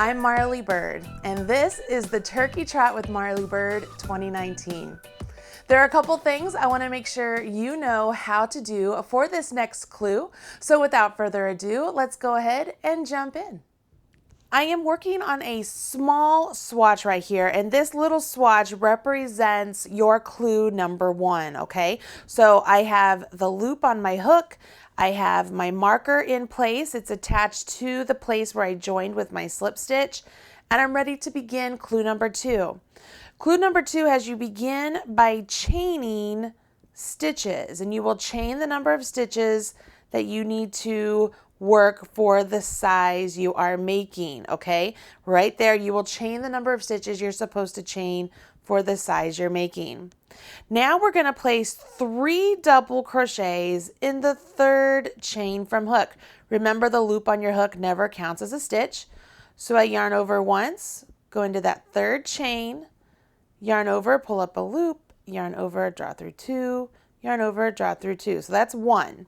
I'm Marley Bird, and this is the Turkey Trot with Marley Bird 2019. There are a couple things I want to make sure you know how to do for this next clue. So without further ado, let's go ahead and jump in. I am working on a small swatch right here, and this little swatch represents your clue number 1, okay? So I have the loop on my hook, I have my marker in place, it's attached to the place where I joined with my slip stitch, and I'm ready to begin clue number 2. Clue number 2 has you begin by chaining stitches, and you will chain the number of stitches that you need to work for the size you are making, okay? Right there, you will chain the number of stitches you're supposed to chain for the size you're making. Now we're going to place 3 double crochets in the 3rd chain from hook. Remember, the loop on your hook never counts as a stitch. So I yarn over once, go into that 3rd chain, yarn over, pull up a loop, yarn over, draw through 2, yarn over, draw through 2. So that's 1.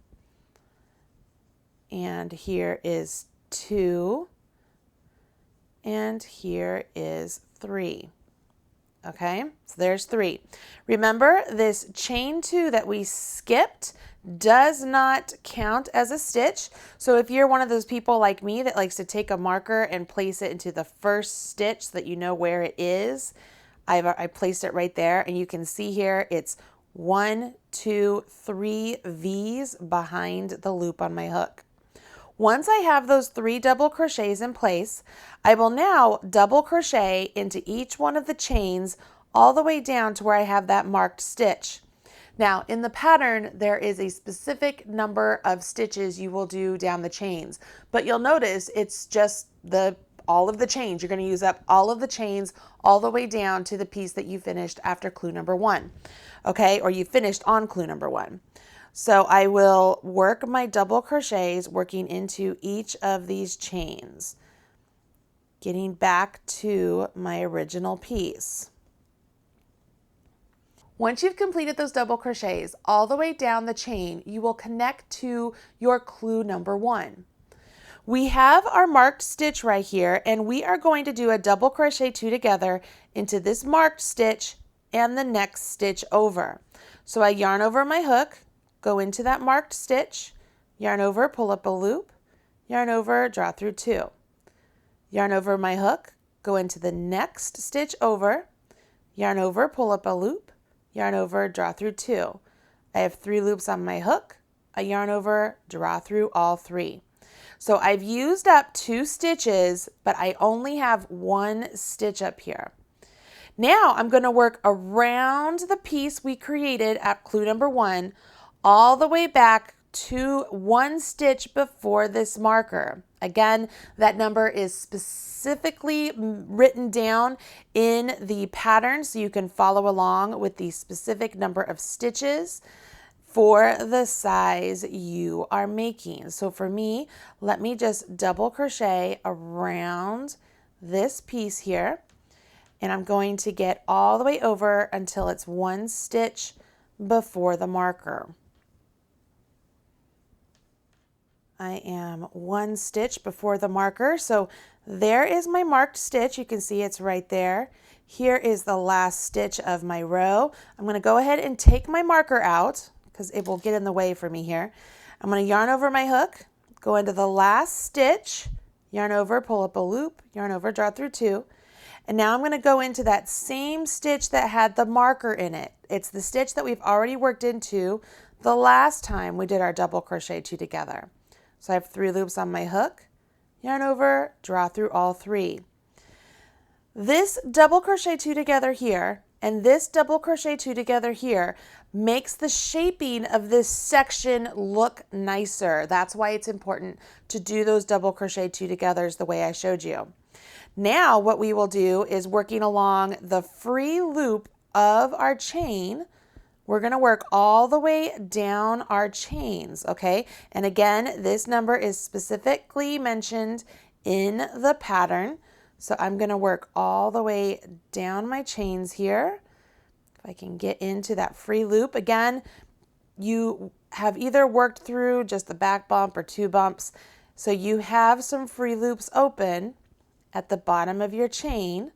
And here is 2, and here is 3. Okay, so there's 3. Remember, this chain 2 that we skipped does not count as a stitch. So if you're one of those people like me that likes to take a marker and place it into the first stitch so that you know where it is, I placed it right there, and you can see here it's 1, 2, 3 V's behind the loop on my hook. Once I have those 3 double crochets in place, I will now double crochet into each one of the chains all the way down to where I have that marked stitch. Now, in the pattern, there is a specific number of stitches you will do down the chains, but you'll notice it's just all of the chains. You're going to use up all of the chains all the way down to the piece that you finished after clue number 1, okay? Or you finished on clue number 1. So I will work my double crochets working into each of these chains, getting back to my original piece. Once you've completed those double crochets all the way down the chain, you will connect to your clue number 1. We have our marked stitch right here, and we are going to do a double crochet 2 together into this marked stitch and the next stitch over. So I yarn over my hook, go into that marked stitch, yarn over, pull up a loop, yarn over, draw through 2. Yarn over my hook, go into the next stitch over, yarn over, pull up a loop, yarn over, draw through 2. I have 3 loops on my hook, I yarn over, draw through all 3. So I've used up 2 stitches, but I only have 1 stitch up here. Now I'm going to work around the piece we created at clue number 1 all the way back to 1 stitch before this marker. Again, that number is specifically written down in the pattern so you can follow along with the specific number of stitches for the size you are making. So for me, let me just double crochet around this piece here, and I'm going to get all the way over until it's 1 stitch before the marker. I am 1 stitch before the marker. So there is my marked stitch. You can see it's right there. Here is the last stitch of my row. I'm going to go ahead and take my marker out because it will get in the way for me here. I'm going to yarn over my hook, go into the last stitch, yarn over, pull up a loop, yarn over, draw through 2. And now I'm going to go into that same stitch that had the marker in it. It's the stitch that we've already worked into the last time we did our double crochet 2 together. So I have 3 loops on my hook, yarn over, draw through all 3. This double crochet 2 together here and this double crochet 2 together here makes the shaping of this section look nicer. That's why it's important to do those double crochet 2 togethers the way I showed you. Now what we will do is working along the free loop of our chain, we're going to work all the way down our chains, okay? And again, this number is specifically mentioned in the pattern. So I'm going to work all the way down my chains here. If I can get into that free loop. Again, you have either worked through just the back bump or 2 bumps. So you have some free loops open. at the bottom of your chain.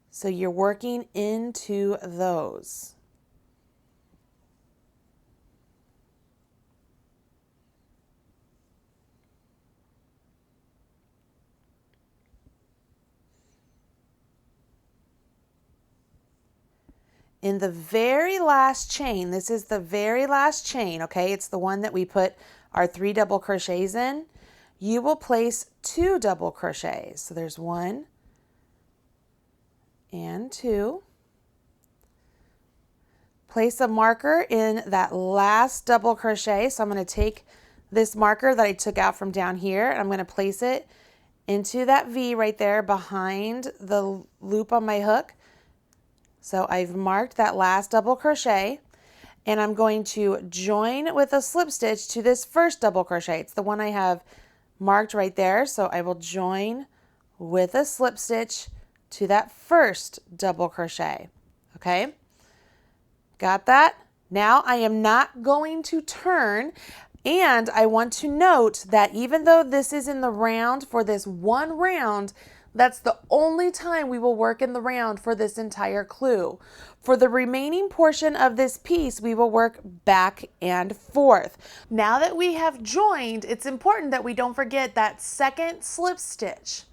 So you're working into those. In the very last chain, this is the very last chain, okay? It's the one that we put our 3 double crochets in. You will place 2 double crochets. So there's 1 and 2. Place a marker in that last double crochet. So I'm going to take this marker that I took out from down here, and I'm going to place it into that V right there behind the loop on my hook. So I've marked that last double crochet, and I'm going to join with a slip stitch to this first double crochet. It's the one I have marked right there. So I will join with a slip stitch to that first double crochet. Okay, got that? Now I am not going to turn, and I want to note that even though this is in the round for this one round, that's the only time we will work in the round for this entire clue. For the remaining portion of this piece, we will work back and forth. Now that we have joined, it's important that we don't forget that second slip stitch.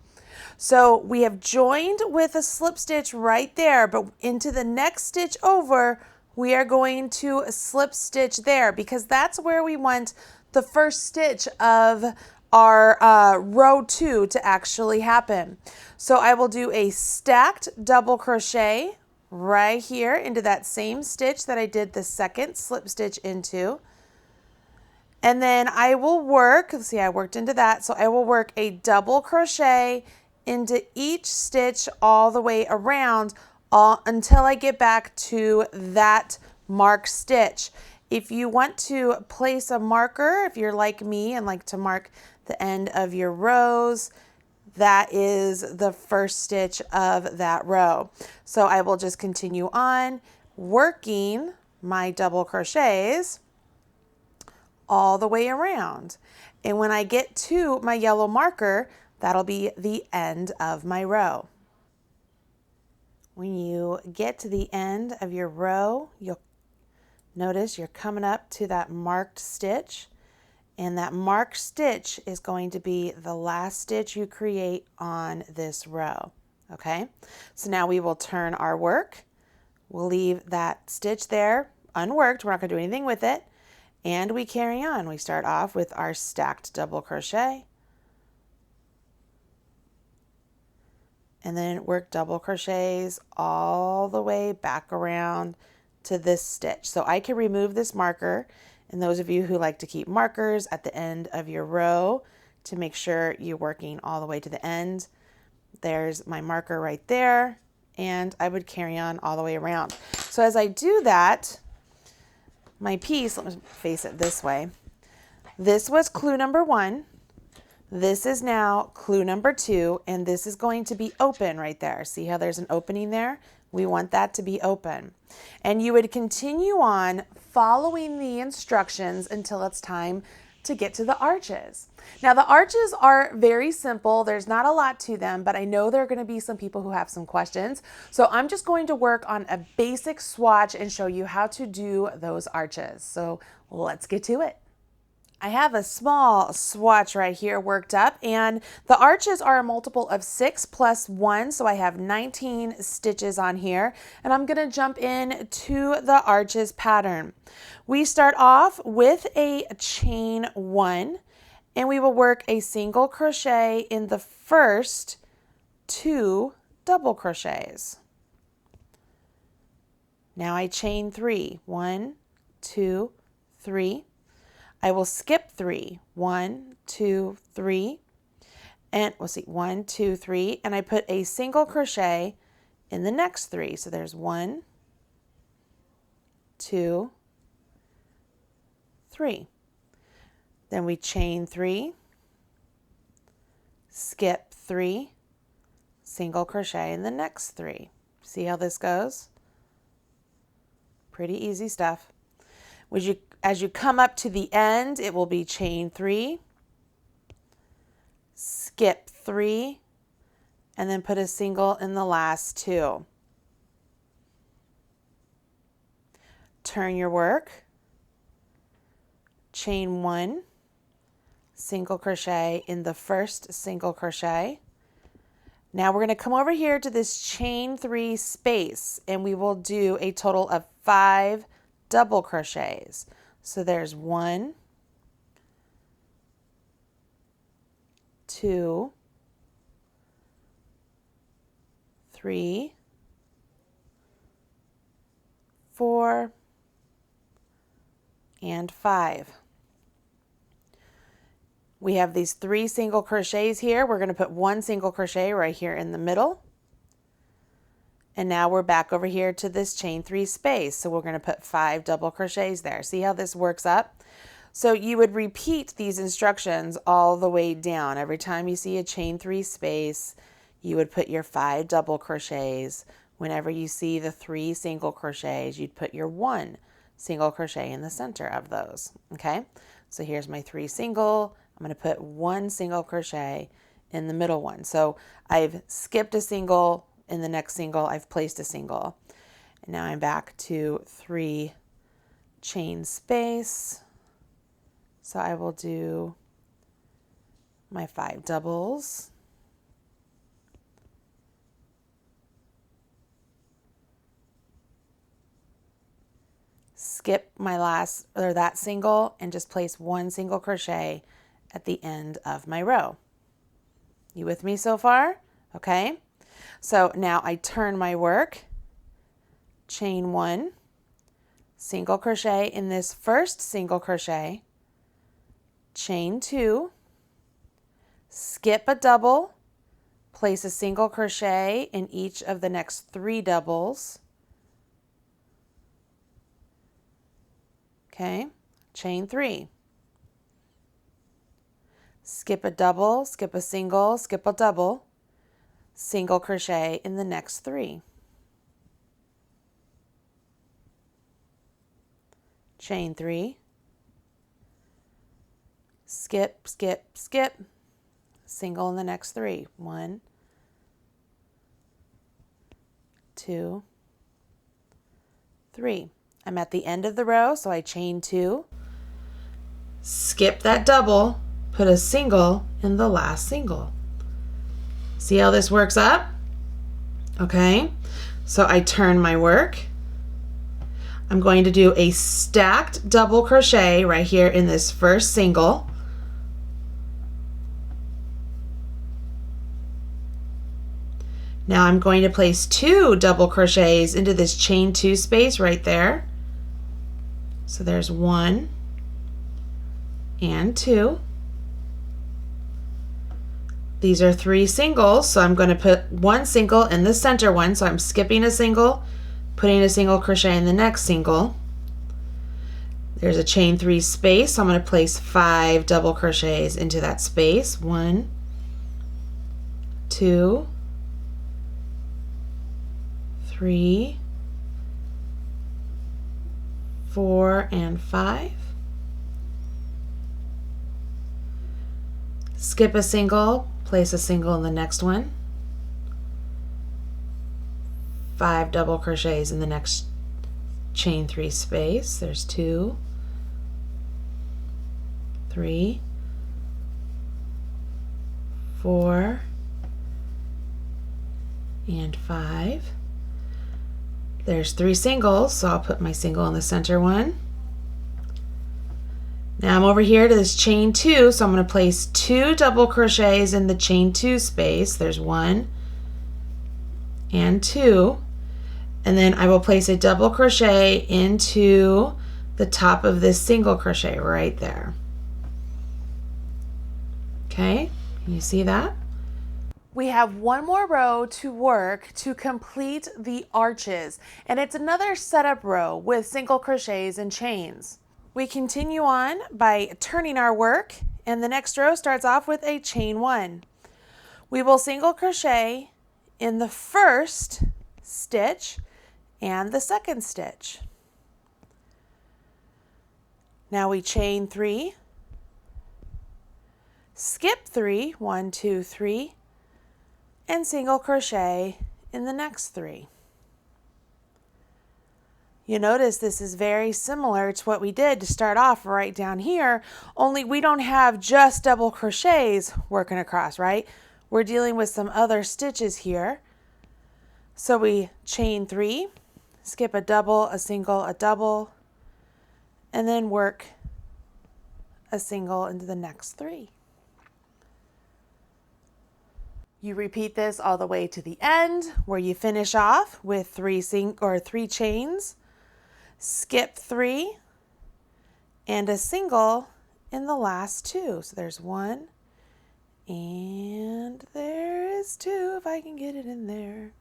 So we have joined with a slip stitch right there, but into the next stitch over, we are going to slip stitch there because that's where we want the first stitch of our row 2 to actually happen. So I will do a stacked double crochet right here into that same stitch that I did the second slip stitch into. And then I will work, see, I worked into that. So I will work a double crochet into each stitch all the way around until I get back to that marked stitch. If you want to place a marker, if you're like me and like to mark the end of your rows, that is the first stitch of that row. So I will just continue on working my double crochets all the way around. And when I get to my yellow marker, that'll be the end of my row. When you get to the end of your row, you'll notice you're coming up to that marked stitch, and that marked stitch is going to be the last stitch you create on this row. Okay, so now we will turn our work. We'll leave that stitch there unworked. We're not going to do anything with it, and we carry on. We start off with our stacked double crochet, and then work double crochets all the way back around to this stitch. So I can remove this marker, and those of you who like to keep markers at the end of your row to make sure you're working all the way to the end, there's my marker right there, and I would carry on all the way around. So as I do that, my piece, let me face it this way. This was clue number 1. This is now clue number 2, and this is going to be open right there. See how there's an opening there? We want that to be open. And you would continue on following the instructions until it's time to get to the arches. Now the arches are very simple. There's not a lot to them, but I know there are going to be some people who have some questions. So I'm just going to work on a basic swatch and show you how to do those arches. So let's get to it. I have a small swatch right here worked up, and the arches are a multiple of 6 plus 1, so I have 19 stitches on here, and I'm going to jump in to the arches pattern. We start off with a chain 1, and we will work a single crochet in the first 2 double crochets. Now I chain 3, 1, 2, 3. I will skip 3, 1, 2, 3, and we'll see 1, 2, 3, and I put a single crochet in the next 3. So there's 1, 2, 3. Then we chain 3, skip 3, single crochet in the next 3. See how this goes? Pretty easy stuff. As you come up to the end, it will be chain 3, skip 3, and then put a single in the last two. Turn your work, chain one, single crochet in the first single crochet. Now we're going to come over here to this chain three space, and we will do a total of 5 double crochets. So there's 1, 2, 3, 4, and 5. We have these 3 single crochets here. We're going to put 1 single crochet right here in the middle. And now we're back over here to this chain 3 space. So we're going to put 5 double crochets there. See how this works up? So you would repeat these instructions all the way down. Every time you see a chain 3 space, you would put your 5 double crochets. Whenever you see the 3 single crochets, you'd put your 1 single crochet in the center of those. Okay, so here's my 3 single. I'm going to put 1 single crochet in the middle one. So I've skipped a single in the next single. I've placed a single. And now I'm back to 3 chain space. So I will do my 5 doubles. Skip my last or that single and just place 1 single crochet at the end of my row. You with me so far? Okay. So now I turn my work, chain 1, single crochet in this first single crochet, chain 2, skip a double, place a single crochet in each of the next 3 doubles. Okay, chain 3. Skip a double, skip a single, skip a double, single crochet in the next 3. Chain 3. Skip, skip, skip, single in the next 3. 1, 2, 3. I'm at the end of the row, so I chain 2, skip that double, put a single in the last single. See how this works up? Okay, so I turn my work. I'm going to do a stacked double crochet right here in this first single. Now I'm going to place 2 double crochets into this chain 2 space right there. So there's 1 and 2. These are 3 singles, so I'm going to put 1 single in the center one. So I'm skipping a single, putting a single crochet in the next single. There's a chain 3 space, so I'm going to place 5 double crochets into that space. 1, 2, 3, 4, and 5. Skip a single, place a single in the next one. 5 double crochets in the next chain 3 space. There's 2, 3, 4, and 5. There's 3 singles, so I'll put my single in the center one. Now I'm over here to this chain 2, so I'm going to place 2 double crochets in the chain 2 space. There's 1 and 2, and then I will place a double crochet into the top of this single crochet right there. Okay, can you see that? We have one more row to work to complete the arches, and it's another setup row with single crochets and chains. We continue on by turning our work, and the next row starts off with a chain 1. We will single crochet in the first stitch and the second stitch. Now we chain 3, skip 3, 1, 2, 3, and single crochet in the next 3. You notice this is very similar to what we did to start off right down here, only we don't have just double crochets working across, right? We're dealing with some other stitches here. So we chain 3, skip a double, a single, a double, and then work a single into the next 3. You repeat this all the way to the end where you finish off with 3 chains, skip 3, and a single in the last 2. So there's 1, and there is 2 if I can get it in there.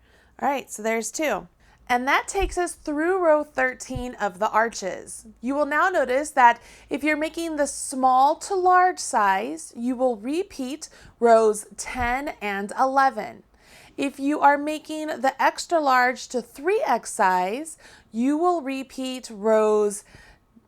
All right, so there's 2. And that takes us through row 13 of the arches. You will now notice that if you're making the small to large size, you will repeat rows 10 and 11. If you are making the extra large to 3x size, you will repeat rows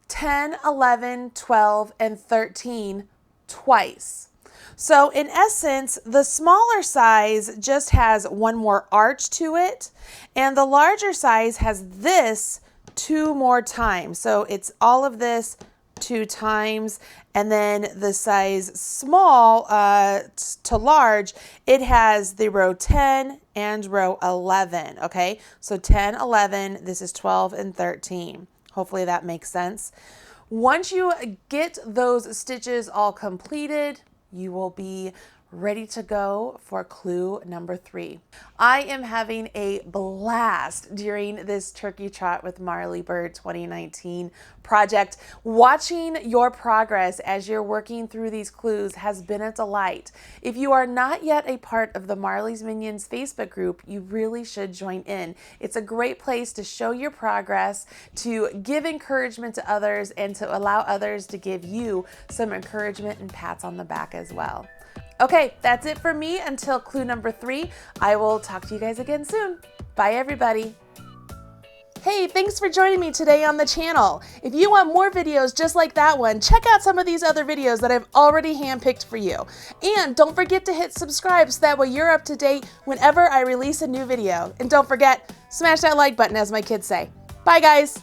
10, 11, 12, and 13 twice. So in essence, the smaller size just has one more arch to it, and the larger size has this 2 more times. So it's all of this 2 times, and then the size small to large, it has the row 10 and row 11, okay? So 10, 11, this is 12 and 13. Hopefully that makes sense. Once you get those stitches all completed, you will be ready to go for clue number 3. I am having a blast during this Turkey Trot with Marley Bird 2019 project. Watching your progress as you're working through these clues has been a delight. If you are not yet a part of the Marley's Minions Facebook group, you really should join in. It's a great place to show your progress, to give encouragement to others, and to allow others to give you some encouragement and pats on the back as well. Okay, that's it for me until clue number 3. I will talk to you guys again soon. Bye, everybody. Hey, thanks for joining me today on the channel. If you want more videos just like that one, check out some of these other videos that I've already handpicked for you. And don't forget to hit subscribe so that way you're up to date whenever I release a new video. And don't forget, smash that like button, as my kids say. Bye, guys.